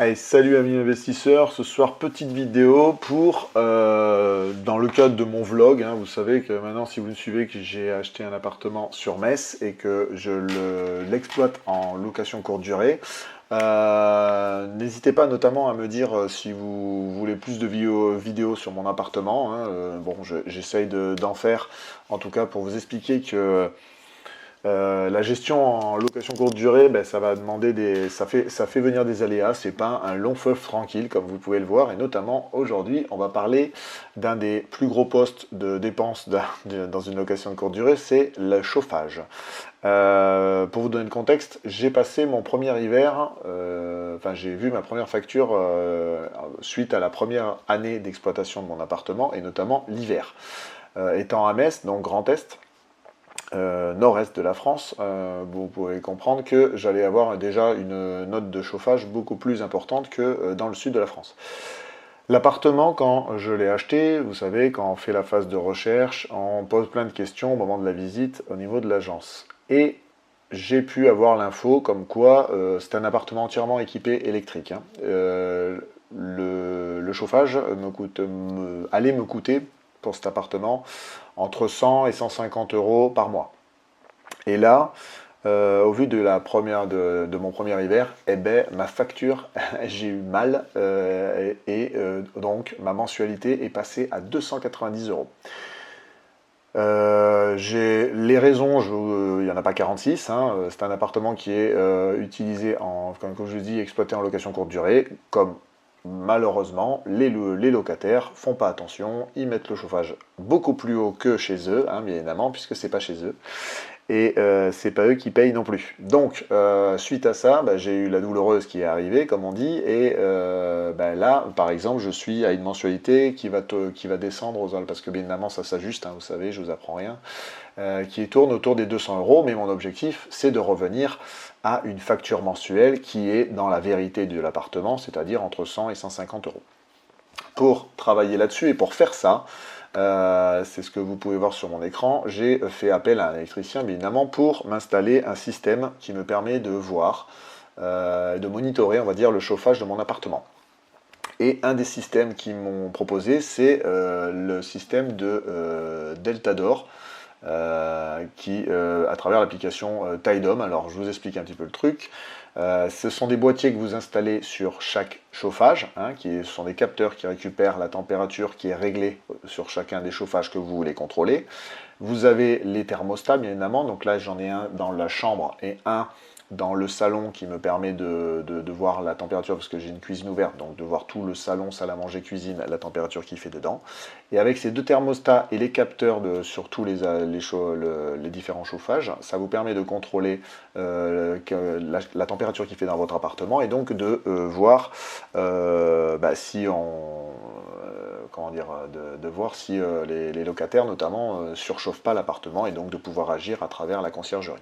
Allez, salut amis investisseurs, ce soir petite vidéo pour, dans le cadre de mon vlog, hein, vous savez que maintenant si vous me suivez que j'ai acheté un appartement sur Metz et que je l'exploite en location courte durée, n'hésitez pas notamment à me dire si vous voulez plus de vidéos sur mon appartement, hein, bon j'essaye d'en faire en tout cas pour vous expliquer que la gestion en location courte durée, ben, ça va demander ça fait venir des aléas, c'est pas un long fleuve tranquille comme vous pouvez le voir, et notamment aujourd'hui, on va parler d'un des plus gros postes de dépenses dans une location de courte durée, c'est le chauffage. Pour vous donner le contexte, j'ai passé mon premier hiver, enfin j'ai vu ma première facture suite à la première année d'exploitation de mon appartement, et notamment l'hiver. Étant à Metz, donc Grand Est, nord-est de la France, vous pouvez comprendre que j'allais avoir déjà une note de chauffage beaucoup plus importante que dans le sud de la France. L'appartement, quand je l'ai acheté, vous savez, quand on fait la phase de recherche, on pose plein de questions au moment de la visite au niveau de l'agence. Et j'ai pu avoir l'info comme quoi c'est un appartement entièrement équipé électrique, hein. Le chauffage allait me coûter pour cet appartement entre 100 et 150 euros par mois. Et là, au vu de mon premier hiver, eh ben, ma facture, j'ai eu mal donc ma mensualité est passée à 290 euros. Les raisons, il n'y en a pas 46, hein, c'est un appartement qui est utilisé comme je vous dis, exploité en location courte durée, comme malheureusement les locataires font pas attention, ils mettent le chauffage beaucoup plus haut que chez eux, hein, bien évidemment, puisque c'est pas chez eux. Et c'est pas eux qui payent non plus. Donc, suite à ça, bah, j'ai eu la douloureuse qui est arrivée, comme on dit, et bah, là, par exemple, je suis à une mensualité qui va descendre parce que bien évidemment, ça s'ajuste, hein, vous savez, je vous apprends rien, qui tourne autour des 200 euros, mais mon objectif, c'est de revenir à une facture mensuelle qui est dans la vérité de l'appartement, c'est-à-dire entre 100 et 150 euros. Pour travailler là-dessus et pour faire ça, c'est ce que vous pouvez voir sur mon écran, j'ai fait appel à un électricien bien évidemment pour m'installer un système qui me permet de voir, de monitorer on va dire le chauffage de mon appartement. Et un des systèmes qu'ils m'ont proposé, c'est le système de Deltador, à travers l'application Tidom. Alors je vous explique un petit peu le truc. Ce sont des boîtiers que vous installez sur chaque chauffage, hein, ce sont des capteurs qui récupèrent la température qui est réglée sur chacun des chauffages que vous voulez contrôler. Vous avez les thermostats bien évidemment, donc là j'en ai un dans la chambre et un dans le salon qui me permet de voir la température, parce que j'ai une cuisine ouverte, donc de voir tout le salon, salle à manger, cuisine, la température qu'il fait dedans. Et avec ces deux thermostats et les capteurs sur tous les différents chauffages, ça vous permet de contrôler la température qu'il fait dans votre appartement, et donc de voir si comment dire, de voir si les locataires notamment surchauffent pas l'appartement, et donc de pouvoir agir à travers la conciergerie.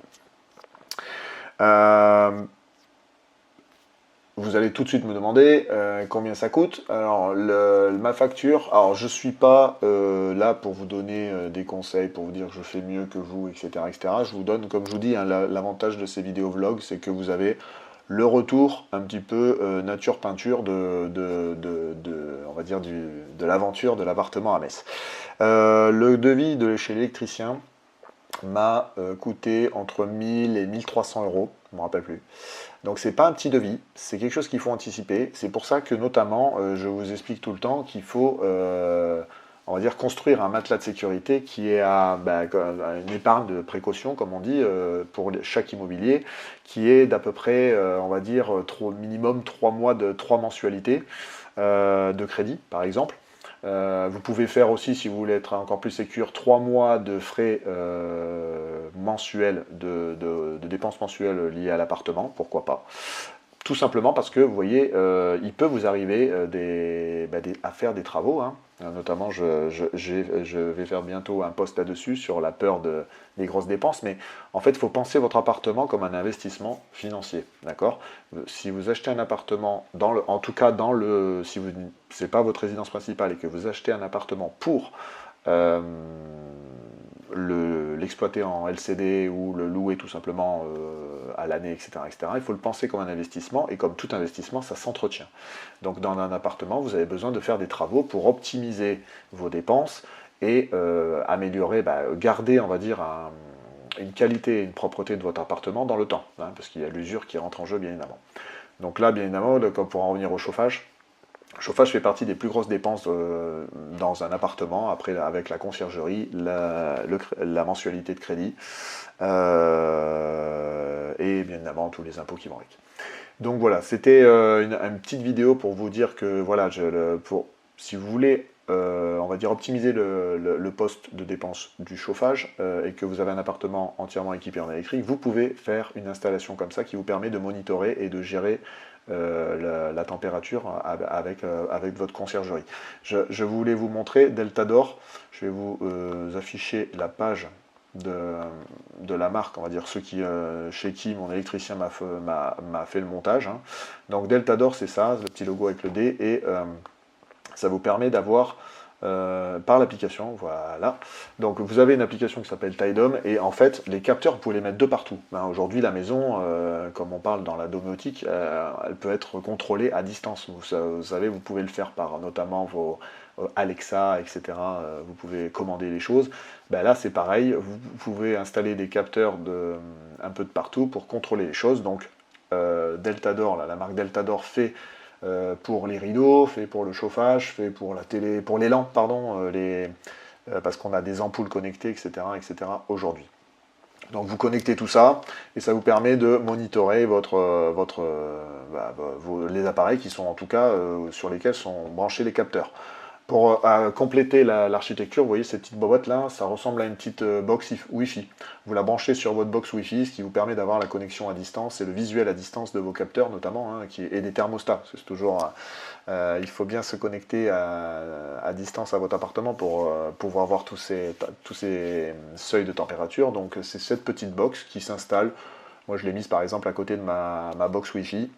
Vous allez tout de suite me demander combien ça coûte. Alors, ma facture, alors je ne suis pas là pour vous donner des conseils, pour vous dire que je fais mieux que vous, etc., etc. Je vous donne, comme je vous dis, hein, l'avantage de ces vidéos vlogs, c'est que vous avez le retour un petit peu nature peinture on va dire de l'aventure de l'appartement à Metz. Le devis de chez l'électricien m'a coûté entre 1000 et 1300 euros, je ne me rappelle plus. Donc c'est pas un petit devis, c'est quelque chose qu'il faut anticiper. C'est pour ça que notamment, je vous explique tout le temps qu'il faut, on va dire, construire un matelas de sécurité qui est à une épargne de précaution, comme on dit, pour chaque immobilier, qui est d'à peu près, on va dire, minimum 3 mois de 3 mensualités de crédit, par exemple. Vous pouvez faire aussi, si vous voulez être encore plus sécure, 3 mois de frais mensuels, de dépenses mensuelles liées à l'appartement, pourquoi pas. Tout simplement parce que, vous voyez, il peut vous arriver à faire des travaux, hein. Notamment, je vais faire bientôt un post là-dessus sur la peur des grosses dépenses, mais en fait, il faut penser votre appartement comme un investissement financier, d'accord? Si vous achetez un appartement, en tout cas, si ce n'est pas votre résidence principale et que vous achetez un appartement pour l'exploiter en LCD ou le louer tout simplement à l'année, etc., etc., il faut le penser comme un investissement, et comme tout investissement, ça s'entretient. Donc dans un appartement, vous avez besoin de faire des travaux pour optimiser vos dépenses et améliorer, garder, on va dire, une qualité et une propreté de votre appartement dans le temps, hein, parce qu'il y a l'usure qui rentre en jeu, bien évidemment. Donc là, bien évidemment, pour en revenir au chauffage, le chauffage fait partie des plus grosses dépenses dans un appartement, après avec la conciergerie, la mensualité de crédit, et bien évidemment tous les impôts qui vont avec. Donc voilà, c'était une petite vidéo pour vous dire que voilà, si vous voulez, on va dire, optimiser le poste de dépense du chauffage et que vous avez un appartement entièrement équipé en électrique, vous pouvez faire une installation comme ça qui vous permet de monitorer et de gérer la température avec votre conciergerie. Je voulais vous montrer Deltador. Je vais vous afficher la page de la marque, on va dire, chez qui mon électricien m'a fait le montage, hein. Donc Deltador, c'est ça, le petit logo avec le D, et ça vous permet d'avoir par l'application, voilà. Donc vous avez une application qui s'appelle TiDome, et en fait les capteurs vous pouvez les mettre de partout. Aujourd'hui la maison, comme on parle dans la domotique, elle peut être contrôlée à distance. Vous savez, vous pouvez le faire par notamment vos Alexa, etc. Vous pouvez commander les choses. Là c'est pareil, vous pouvez installer des capteurs un peu de partout pour contrôler les choses. Donc Deltador, la marque Deltador fait pour les rideaux, fait pour le chauffage, fait pour la télé, pour les lampes, pardon, parce qu'on a des ampoules connectées, etc., etc. aujourd'hui. Donc vous connectez tout ça et ça vous permet de monitorer les appareils qui sont en tout cas sur lesquels sont branchés les capteurs. Pour compléter l'architecture, vous voyez cette petite boîte là, ça ressemble à une petite box Wi-Fi. Vous la branchez sur votre box Wi-Fi, ce qui vous permet d'avoir la connexion à distance et le visuel à distance de vos capteurs notamment, hein, et des thermostats. C'est toujours, il faut bien se connecter à distance à votre appartement pour pouvoir voir tous ces seuils de température. Donc c'est cette petite box qui s'installe. Moi je l'ai mise par exemple à côté de ma box Wi-Fi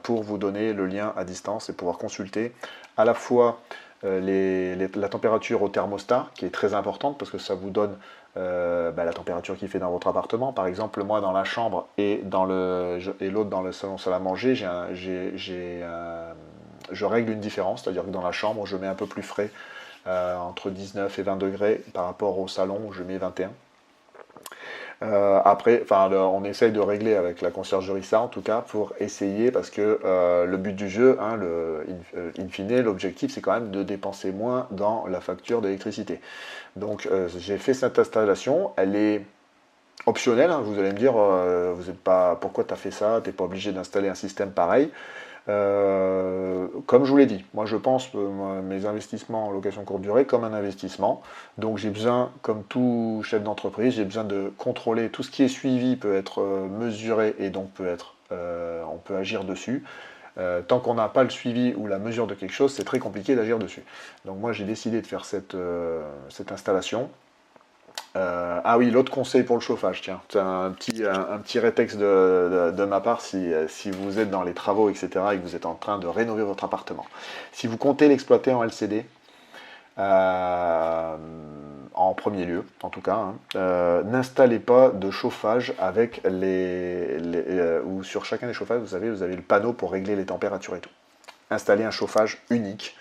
pour vous donner le lien à distance et pouvoir consulter à la fois la température au thermostat, qui est très importante parce que ça vous donne la température qu'il fait dans votre appartement. Par exemple, moi dans la chambre et l'autre dans le salon salle à manger, je règle une différence, c'est-à-dire que dans la chambre, je mets un peu plus frais, entre 19 et 20 degrés, par rapport au salon où je mets 21. Après, on essaye de régler avec la conciergerie ça, en tout cas, pour essayer, parce que le but du jeu, hein, in fine, l'objectif, c'est quand même de dépenser moins dans la facture d'électricité. Donc, j'ai fait cette installation, elle est optionnelle, hein, vous allez me dire, pourquoi tu as fait ça, tu n'es pas obligé d'installer un système pareil. Comme je vous l'ai dit, moi je pense mes investissements en location courte durée comme un investissement. Donc j'ai besoin, comme tout chef d'entreprise, j'ai besoin de contrôler tout ce qui est suivi, peut être mesuré et donc on peut agir dessus. Tant qu'on n'a pas le suivi ou la mesure de quelque chose, c'est très compliqué d'agir dessus. Donc moi j'ai décidé de faire cette installation. Ah oui, l'autre conseil pour le chauffage, tiens, c'est un petit rétexte de ma part si vous êtes dans les travaux, etc., et que vous êtes en train de rénover votre appartement. Si vous comptez l'exploiter en LCD, en premier lieu, en tout cas, hein, n'installez pas de chauffage avec ou sur chacun des chauffages, vous avez le panneau pour régler les températures et tout. Installez un chauffage unique,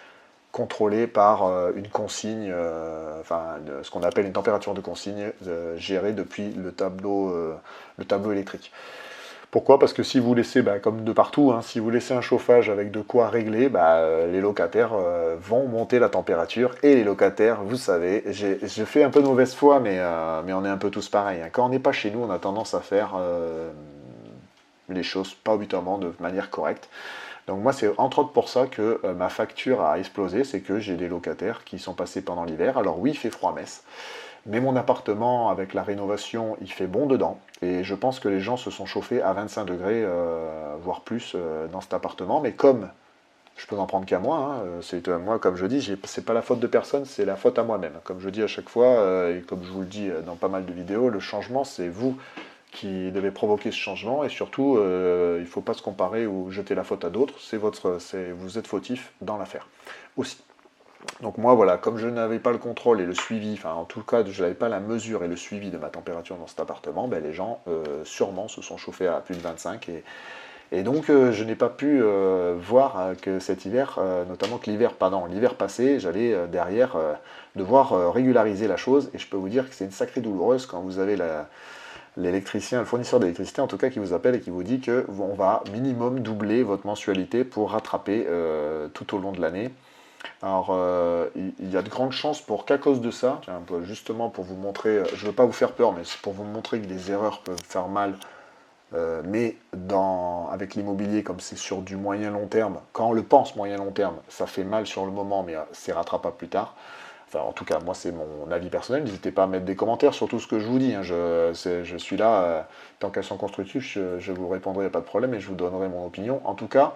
contrôlé par une consigne, ce qu'on appelle une température de consigne gérée depuis le tableau électrique. Pourquoi? Parce que si vous laissez, comme de partout, hein, si vous laissez un chauffage avec de quoi régler, les locataires vont monter la température, et les locataires, vous savez, je fais un peu de mauvaise foi, mais on est un peu tous pareils, hein. Quand on n'est pas chez nous, on a tendance à faire les choses pas obligatoirement de manière correcte. Donc moi, c'est entre autres pour ça que ma facture a explosé, c'est que j'ai des locataires qui sont passés pendant l'hiver. Alors oui, il fait froid à Metz, mais mon appartement, avec la rénovation, il fait bon dedans. Et je pense que les gens se sont chauffés à 25 degrés, voire plus, dans cet appartement. Mais comme je peux n'en prendre qu'à moi, hein, c'est moi, comme je dis, c'est pas la faute de personne, c'est la faute à moi-même. Comme je dis à chaque fois, et comme je vous le dis dans pas mal de vidéos, le changement, c'est vous qui devait provoquer ce changement, et surtout il ne faut pas se comparer ou jeter la faute à d'autres, vous êtes fautif dans l'affaire aussi. Donc moi, voilà, comme je n'avais pas le contrôle et le suivi, enfin en tout cas, je n'avais pas la mesure et le suivi de ma température dans cet appartement, ben, les gens sûrement se sont chauffés à plus de 25 et donc je n'ai pas pu voir que cet hiver, notamment que l'hiver passé, j'allais derrière devoir régulariser la chose et je peux vous dire que c'est une sacrée douloureuse quand vous avez l'électricien, le fournisseur d'électricité en tout cas qui vous appelle et qui vous dit que on va minimum doubler votre mensualité pour rattraper tout au long de l'année. Alors, il y a de grandes chances pour qu'à cause de ça, tiens, justement pour vous montrer, je ne veux pas vous faire peur, mais c'est pour vous montrer que les erreurs peuvent faire mal, mais avec l'immobilier, comme c'est sur du moyen-long terme, quand on le pense moyen-long terme, ça fait mal sur le moment, mais c'est rattrapable plus tard. Enfin, en tout cas, moi, c'est mon avis personnel. N'hésitez pas à mettre des commentaires sur tout ce que je vous dis, hein. Je suis là, tant qu'elles sont constructives, je vous répondrai, pas de problème, et je vous donnerai mon opinion. En tout cas,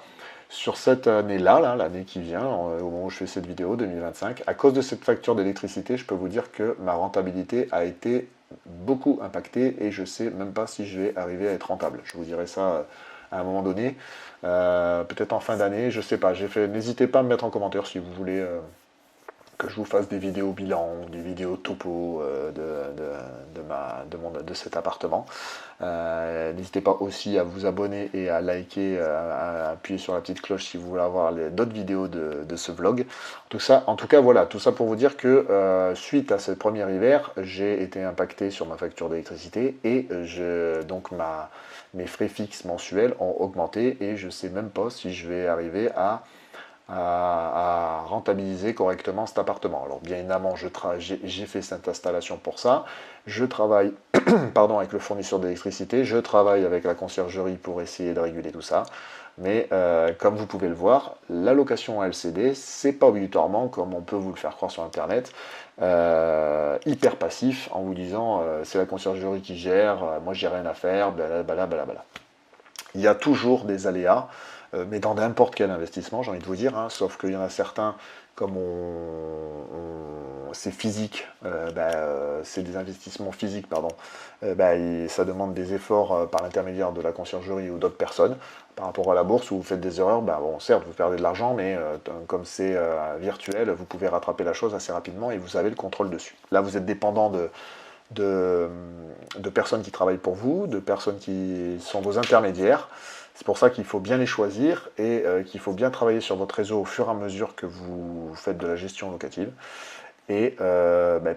sur cette année-là, l'année qui vient, au moment où je fais cette vidéo, 2025, à cause de cette facture d'électricité, je peux vous dire que ma rentabilité a été beaucoup impactée et je ne sais même pas si je vais arriver à être rentable. Je vous dirai ça à un moment donné, peut-être en fin d'année, je ne sais pas. N'hésitez pas à me mettre en commentaire si vous voulez que je vous fasse des vidéos bilan, des vidéos topo de cet appartement. N'hésitez pas aussi à vous abonner et à liker, à appuyer sur la petite cloche si vous voulez avoir d'autres vidéos de ce vlog. En tout cas, voilà, tout ça pour vous dire que suite à ce premier hiver, j'ai été impacté sur ma facture d'électricité et donc mes frais fixes mensuels ont augmenté et je ne sais même pas si je vais arriver à rentabiliser correctement cet appartement. Alors bien évidemment, j'ai fait cette installation pour ça. Je travaille pardon, avec le fournisseur d'électricité, je travaille avec la conciergerie pour essayer de réguler tout ça. Mais comme vous pouvez le voir, la location à LCD, c'est pas obligatoirement, comme on peut vous le faire croire sur Internet, hyper passif en vous disant c'est la conciergerie qui gère, moi j'ai rien à faire, blablabla, blablabla. Il y a toujours des aléas, mais dans n'importe quel investissement, j'ai envie de vous dire, hein, sauf qu'il y en a certains, comme c'est physique, c'est des investissements physiques, pardon, ça demande des efforts par l'intermédiaire de la conciergerie ou d'autres personnes. Par rapport à la bourse où vous faites des erreurs, bon, certes, vous perdez de l'argent, mais comme c'est virtuel, vous pouvez rattraper la chose assez rapidement et vous avez le contrôle dessus. Là, vous êtes dépendant de personnes qui travaillent pour vous, de personnes qui sont vos intermédiaires. C'est pour ça qu'il faut bien les choisir et qu'il faut bien travailler sur votre réseau au fur et à mesure que vous faites de la gestion locative. Et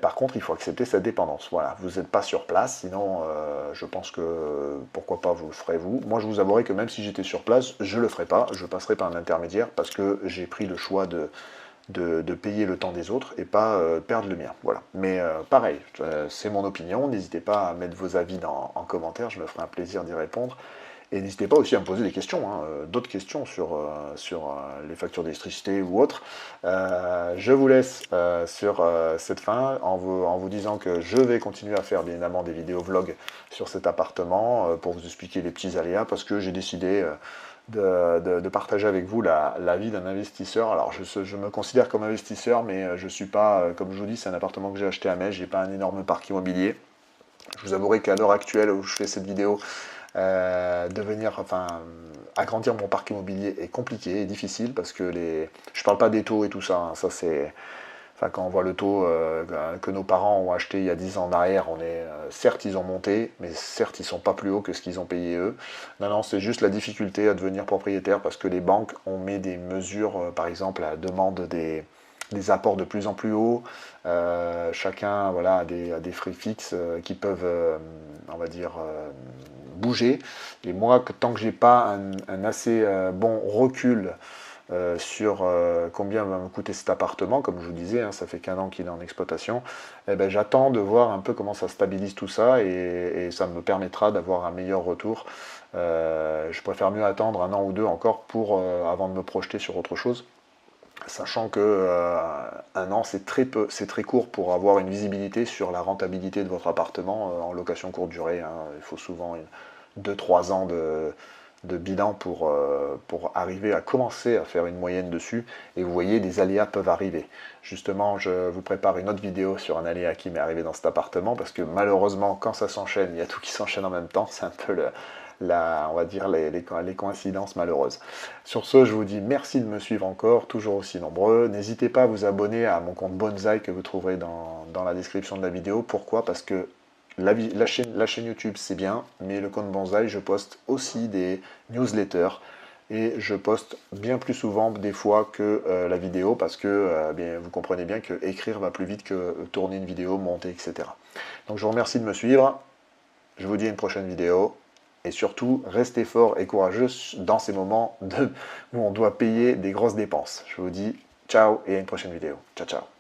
par contre, il faut accepter cette dépendance. Voilà, vous n'êtes pas sur place, sinon je pense que pourquoi pas vous le ferez vous. Moi, je vous avouerai que même si j'étais sur place, je ne le ferai pas. Je passerai par un intermédiaire parce que j'ai pris le choix de payer le temps des autres et pas perdre le mien. Voilà. Mais pareil, c'est mon opinion. N'hésitez pas à mettre vos avis en commentaire, je me ferai un plaisir d'y répondre. Et n'hésitez pas aussi à me poser des questions, hein, d'autres questions sur les factures d'électricité ou autres. Je vous laisse sur cette fin en vous disant que je vais continuer à faire bien évidemment des vidéos vlogs sur cet appartement pour vous expliquer les petits aléas parce que j'ai décidé de partager avec vous la vie d'un investisseur. Alors je me considère comme investisseur, mais je ne suis pas, comme je vous dis, c'est un appartement que j'ai acheté à Metz, j'ai pas un énorme parc immobilier. Je vous avouerai qu'à l'heure actuelle où je fais cette vidéo, agrandir mon parc immobilier est compliqué et difficile parce que je parle pas des taux et tout ça, hein, ça c'est, enfin, quand on voit le taux que nos parents ont acheté il y a 10 ans en arrière, certes ils ont monté, mais certes ils sont pas plus hauts que ce qu'ils ont payé eux. Non, c'est juste la difficulté à devenir propriétaire parce que les banques ont mis des mesures, par exemple la demande des apports de plus en plus hauts, chacun voilà, a des frais fixes qui peuvent, on va dire, bouger. Et moi, tant que j'ai pas un assez bon recul sur combien va me coûter cet appartement, comme je vous disais, hein, ça fait qu'un an qu'il est en exploitation, j'attends de voir un peu comment ça stabilise tout ça et ça me permettra d'avoir un meilleur retour. Je préfère mieux attendre un an ou deux encore avant de me projeter sur autre chose. Sachant que un an c'est très peu, c'est très court pour avoir une visibilité sur la rentabilité de votre appartement en location courte durée, hein. Il faut souvent 2-3 ans de bilan pour arriver à commencer à faire une moyenne dessus. Et vous voyez, des aléas peuvent arriver. Justement, je vous prépare une autre vidéo sur un aléa qui m'est arrivé dans cet appartement, parce que malheureusement, quand ça s'enchaîne, il y a tout qui s'enchaîne en même temps. C'est un peu on va dire les coïncidences malheureuses. Sur ce, je vous dis merci de me suivre encore, toujours aussi nombreux. N'hésitez pas à vous abonner à mon compte Bonsaï que vous trouverez dans la description de la vidéo. Pourquoi? Parce que la chaîne YouTube, c'est bien, mais le compte Bonsaï, je poste aussi des newsletters et je poste bien plus souvent des fois que la vidéo parce que bien, vous comprenez bien que écrire va plus vite que tourner une vidéo, monter, etc. Donc je vous remercie de me suivre, je vous dis à une prochaine vidéo et surtout restez fort et courageux dans ces moments où on doit payer des grosses dépenses. Je vous dis ciao et à une prochaine vidéo. Ciao ciao.